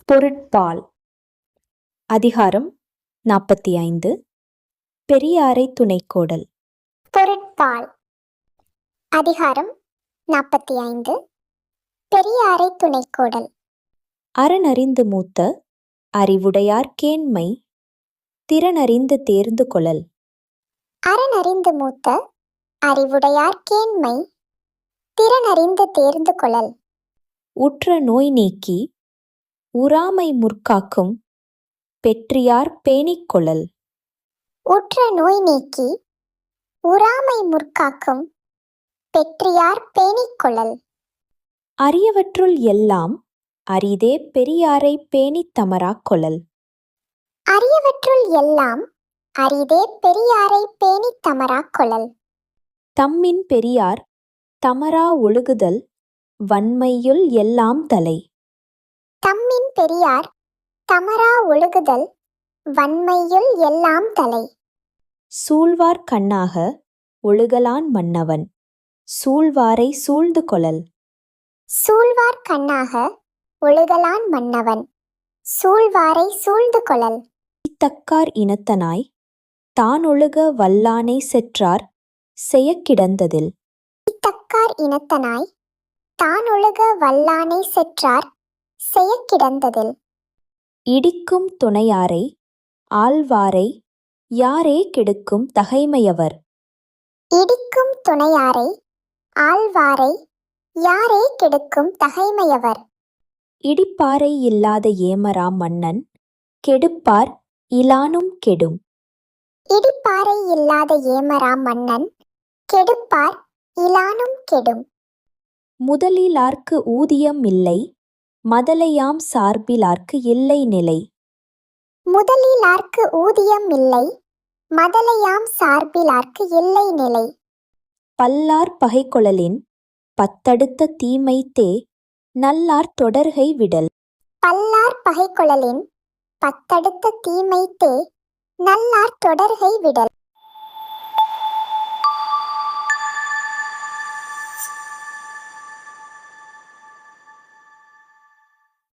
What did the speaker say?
பொருட்பால். அதிகாரம் 45. பெரியாரை துணைக்கோடல். பொருட்பால். அதிகாரம் 45. பெரியாரை துணைக்கோடல். அறனறிந்து மூத்த அறிவுடையார் கேண்மை திறனறிந்து தேர்ந்து கொளல். அறனறிந்து மூத்த அறிவுடையார் கேண்மை திறனறிந்து தேர்ந்து கொளல். உற்ற நோய் நீக்கி உறாமை முற்காக்கும் பெற்றியார் பேணிக் கொளல். உற்ற நோய் நீக்கி உறாமை முற்காக்கும் பெற்றியார் பேணிக் கொளல். அரியவற்றுள் எல்லாம் அரிதே பெரியாரை பேணித் தமராக் கொளல். அரியவற்றுள் எல்லாம் அரிதே பெரியாரை பேணித் தமராக் கொளல். தம்மின் பெரியார் தமரா ஒழுகுதல் வன்மையுள் எல்லாம் தலை. தம்மின் பெரியார் தமரா ஒழுகுதல் வன்மையுள் எல்லாம் தலை. சூழ்வார் கண்ணாக ஒழுகலான் மன்னவன் சூழ்வாரை சூழ்ந்து கொளல். சூழ்வார் கண்ணாக ஒழுகலான் மன்னவன் சூழ்வாரை சூழ்ந்து கொளல். தக்கார் இனத்தனாய் தான் ஒழுக வல்லானை செற்றார் செயக்கிடந்ததில். தக்கார் இனத்தனாய் தான் ஒழுக வல்லானை செற்றார் செயக்கிடந்ததில். இடிக்கும் துணையாரை ஆழ்வாரை யாரே கெடுக்கும் தகைமையவர். இடிக்கும் துணையாரை ஆழ்வாரை யாரே கெடுக்கும் தகைமையவர். இடிப்பாரை இல்லாத ஏமரா மன்னன் கெடுப்பார் இலானும் கெடும். இடிப்பாரை இல்லாத ஏமரா மன்னன் கெடுப்பார் இலானும் கெடும். முதலிலார்க்கு ஊதியம் இல்லை மதலையாம் சார்பிலார்க்கு இல்லை நிலை. முதலிலார்க்கு ஊதியம் இல்லை மதலையாம் சார்பிலார்க்கு இல்லை நிலை. பல்லார் பகைக்கொளலின் பத்தடுத்த தீமைத்தே நல்லார் தொடர்கை விடல். பல்லார் பகைக்கொளலின் பத்தடுத்த தீமைத்தே நல்லார் தொடர்கை விடல்.